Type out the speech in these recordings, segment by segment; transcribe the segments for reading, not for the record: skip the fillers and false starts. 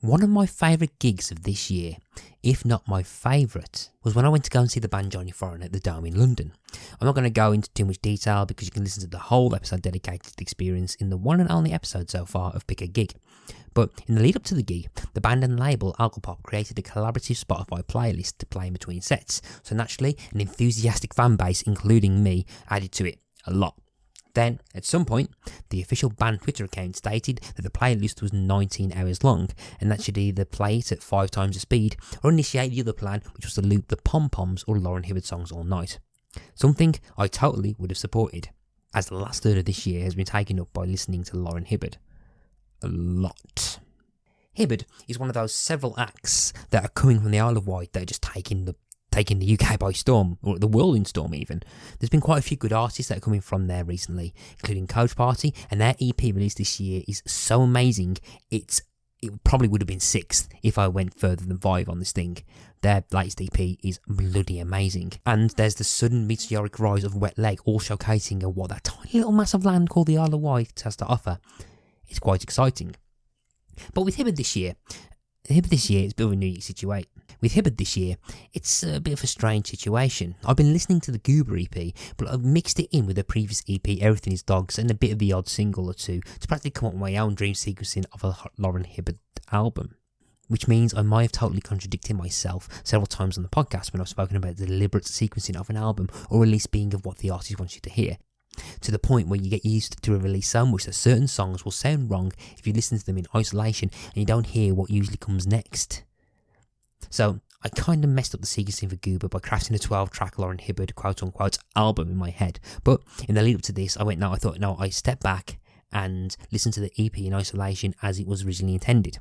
One of my favourite gigs of this year, if not my favourite, was when I went to go and see the band Johnny Foreign at the Dome in London. I'm not going to go into too much detail because you can listen to the whole episode dedicated to the experience in the one and only episode so far of Pick a Gig. But in the lead up to the gig, the band and label Alcopop created a collaborative Spotify playlist to play in between sets, so naturally an enthusiastic fan base, including me, added to it a lot. Then, at some point, the official band Twitter account stated that the playlist was 19 hours long, and that should either play it at 5 times the speed, or initiate the other plan, which was to loop the pom-poms or Lauran Hibberd songs all night. Something I totally would have supported, as the last third of this year has been taken up by listening to Lauran Hibberd. A lot. Hibberd is one of those several acts that are coming from the Isle of Wight that are just taking the UK by storm, or the world in storm even. There's been quite a few good artists that are coming from there recently, including Coach Party, and their EP release this year is so amazing, it probably would have been 6th if I went further than 5 on this thing. Their latest EP is bloody amazing. And there's the sudden meteoric rise of Wet Leg, all showcasing what that tiny little mass of land called the Isle of Wight has to offer. It's quite exciting. But with Hibberd this year, it's a bit of a new situation. With Hibberd this year, it's a bit of a strange situation. I've been listening to the Goober EP, but I've mixed it in with the previous EP, Everything Is Dogs, and a bit of the odd single or two to practically come up with my own dream sequencing of a Lauran Hibberd album. Which means I might have totally contradicted myself several times on the podcast when I've spoken about the deliberate sequencing of an album, or at least being of what the artist wants you to hear. To the point where you get used to a release so much that certain songs will sound wrong if you listen to them in isolation and you don't hear what usually comes next. So I kind of messed up the sequencing for Goober by crafting a 12-track Lauran Hibberd quote-unquote album in my head. But in the lead up to this, I stepped back and listened to the EP in isolation as it was originally intended.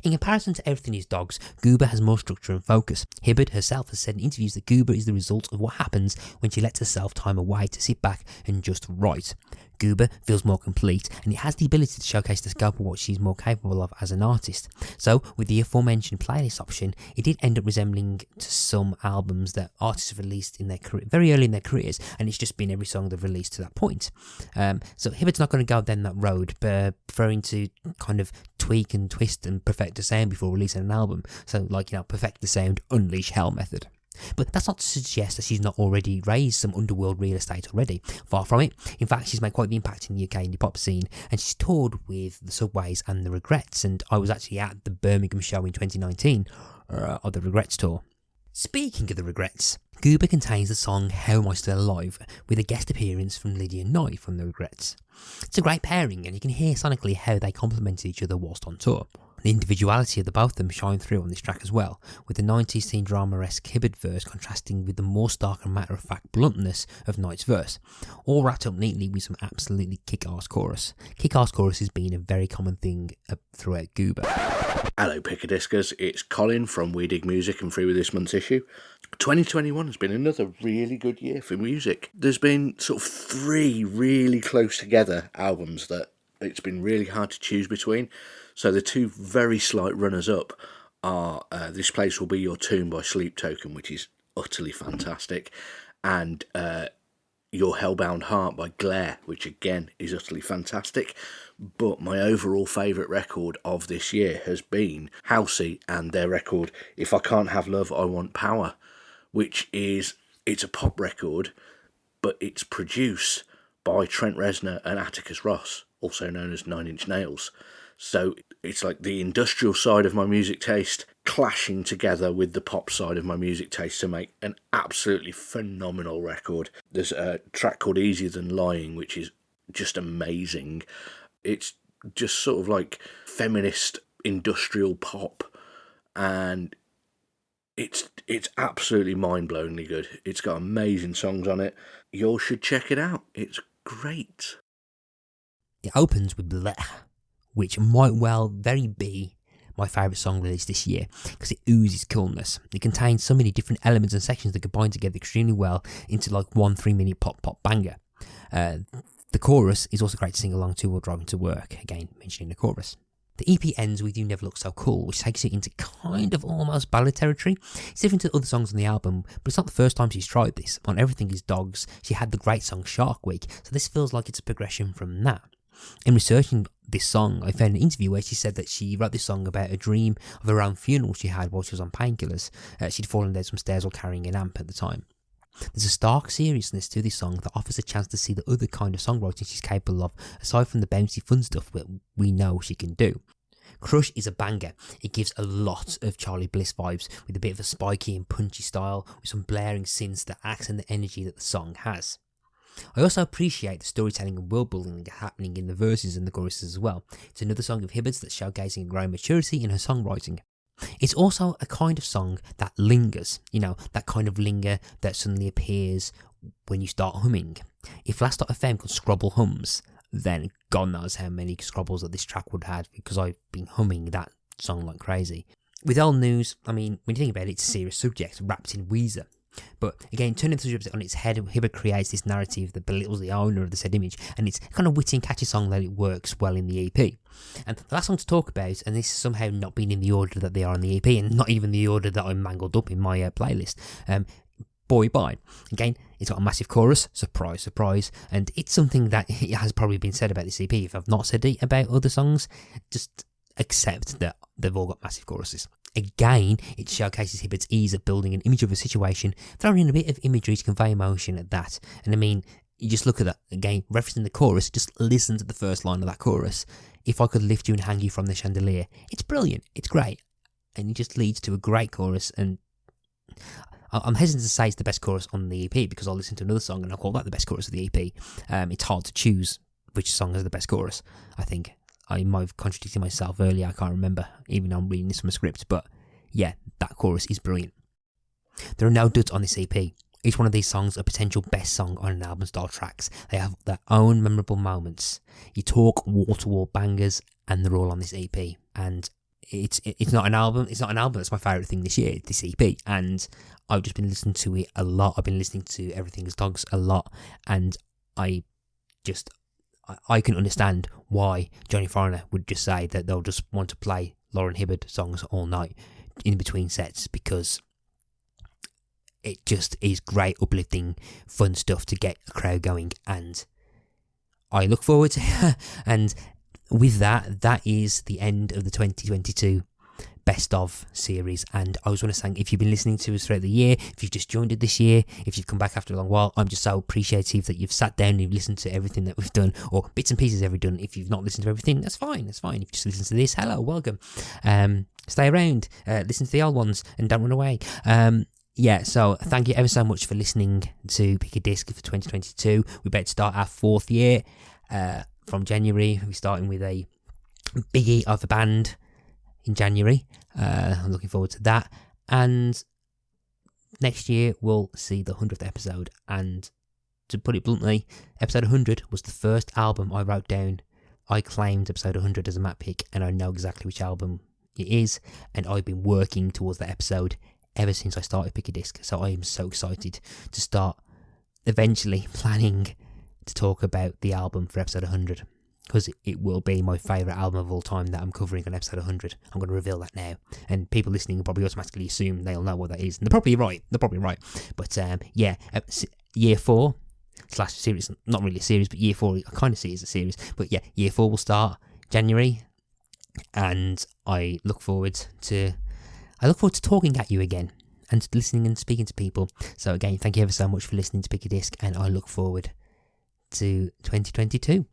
In comparison to Everything Is Dogs, Goober has more structure and focus. Hibberd herself has said in interviews that Goober is the result of what happens when she lets herself time away to sit back and just write. Goober feels more complete, and it has the ability to showcase the scope of what she's more capable of as an artist. So, with the aforementioned playlist option, it did end up resembling to some albums that artists have released in their career, very early in their careers, and it's just been every song they've released to that point. So Hibberd's not going to go down that road, but preferring to kind of tweak and twist and perfect the sound before releasing an album. So, perfect the sound, unleash hell method. But that's not to suggest that she's not already raised some underworld real estate already. Far from it. In fact, she's made quite the impact in the UK indie pop scene, and she's toured with the Subways and the Regrets, and I was actually at the Birmingham show in 2019 of the Regrets tour. Speaking of the Regrets, Goober contains the song How Am I Still Alive, with a guest appearance from Lydia Knight from the Regrets. It's a great pairing, and you can hear sonically how they complemented each other whilst on tour. The individuality of the both of them shine through on this track as well, with the 90s teen drama-esque Hibberd verse contrasting with the more stark and matter-of-fact bluntness of Knight's verse, all wrapped up neatly with some absolutely kick-ass chorus. Kick-ass chorus has been a very common thing throughout Goober. Hello Pickadiscers, it's Colin from We Dig Music and through with this month's issue. 2021 has been another really good year for music. There's been sort of 3 really close together albums that it's been really hard to choose between. So the 2 very slight runners-up are This Place Will Be Your Tomb by Sleep Token, which is utterly fantastic, and Your Hellbound Heart by Glare, which again is utterly fantastic. But my overall favourite record of this year has been Halsey and their record If I Can't Have Love, I Want Power, which it's a pop record, but it's produced by Trent Reznor and Atticus Ross, also known as 9 Inch Nails. So it's like the industrial side of my music taste clashing together with the pop side of my music taste to make an absolutely phenomenal record. There's a track called Easier Than Lying, which is just amazing. It's just sort of like feminist industrial pop, and it's absolutely mind-blowingly good. It's got amazing songs on it. You all should check it out. It's great. It opens with Blech, which might well very be my favourite song released this year, because it oozes coolness. It contains so many different elements and sections that combine together extremely well into like one 3-minute pop banger. The chorus is also great to sing along to while driving to work, again mentioning the chorus. The EP ends with You Never Look So Cool, which takes it into kind of almost ballad territory. It's different to other songs on the album, but it's not the first time she's tried this. On Everything Is Dogs, she had the great song Shark Week, so this feels like it's a progression from that. In researching this song, I found an interview where she said that she wrote this song about a dream of her own funeral she had while she was on painkillers. She'd fallen down some stairs while carrying an amp at the time. There's a stark seriousness to this song that offers a chance to see the other kind of songwriting she's capable of, aside from the bouncy fun stuff that we know she can do. Crush is a banger. It gives a lot of Charlie Bliss vibes, with a bit of a spiky and punchy style, with some blaring synths that accent the energy that the song has. I also appreciate the storytelling and world building happening in the verses and the choruses as well. It's another song of Hibberd's that's showcasing a growing maturity in her songwriting. It's also a kind of song that lingers, that kind of linger that suddenly appears when you start humming. If Last.fm could scrabble hums, then God knows how many scrabbles that this track would have, because I've been humming that song like crazy. With old news, when you think about it, it's a serious subject wrapped in Weezer. But again, turning the subject on its head, Hibberd creates this narrative that belittles the owner of the said image, and it's a kind of witty and catchy song that it works well in the EP. And the last song to talk about, and this is somehow not being in the order that they are in the EP, and not even the order that I mangled up in my playlist, Boy Bye. Again, it's got a massive chorus, surprise, surprise, and it's something that has probably been said about this EP. If I've not said it about other songs, just accept that they've all got massive choruses. Again, it showcases Hibberd's ease of building an image of a situation, throwing in a bit of imagery to convey emotion at that. And you just look at that, again, referencing the chorus, just listen to the first line of that chorus. If I could lift you and hang you from the chandelier. It's brilliant, it's great. And it just leads to a great chorus, and I'm hesitant to say it's the best chorus on the EP, because I'll listen to another song and I'll call that the best chorus of the EP. It's hard to choose which song is the best chorus, I think. I might have contradicted myself earlier, I can't remember, even though I'm reading this from a script, but yeah, that chorus is brilliant. There are no duds on this EP. Each one of these songs a potential best song on an album style tracks. They have their own memorable moments. You talk wall-to-wall bangers, and they're all on this EP. And it's not an album that's my favourite thing this year, this EP, and I've just been listening to it a lot. I've been listening to Everything's Dogs a lot, and I can understand why Johnny Foreigner would just say that they'll just want to play Lauran Hibberd songs all night in between sets, because it just is great, uplifting, fun stuff to get a crowd going, and I look forward to and with that is the end of the 2022 Best Of series. And I was want to say, if you've been listening to us throughout the year, if you've just joined it this year, if you've come back after a long while, I'm just so appreciative that you've sat down and you've listened to everything that we've done, or bits and pieces every done. If you've not listened to everything, that's fine. If you just listen to this, hello, welcome. Stay around, listen to the old ones, and don't run away. So thank you ever so much for listening to Pick a Disc for 2022. We're about to start our 4th year. From January, we're starting with a biggie of a band in January. I'm looking forward to that. And next year, we'll see the 100th episode. And to put it bluntly, episode 100 was the first album I wrote down. I claimed episode 100 as a map pick, and I know exactly which album it is. And I've been working towards that episode ever since I started Pick a Disc. So I am so excited to start eventually planning to talk about the album for episode 100, because it will be my favourite album of all time that I'm covering on episode 100. I'm going to reveal that now, and people listening will probably automatically assume they'll know what that is, and they're probably right. But year 4 / series, not really a series, but year 4 I kind of see it as a series. But yeah, year 4 will start January, and I look forward to talking at you again, and listening and speaking to people. So again, thank you ever so much for listening to Pick a Disc, and I look forward to 2022.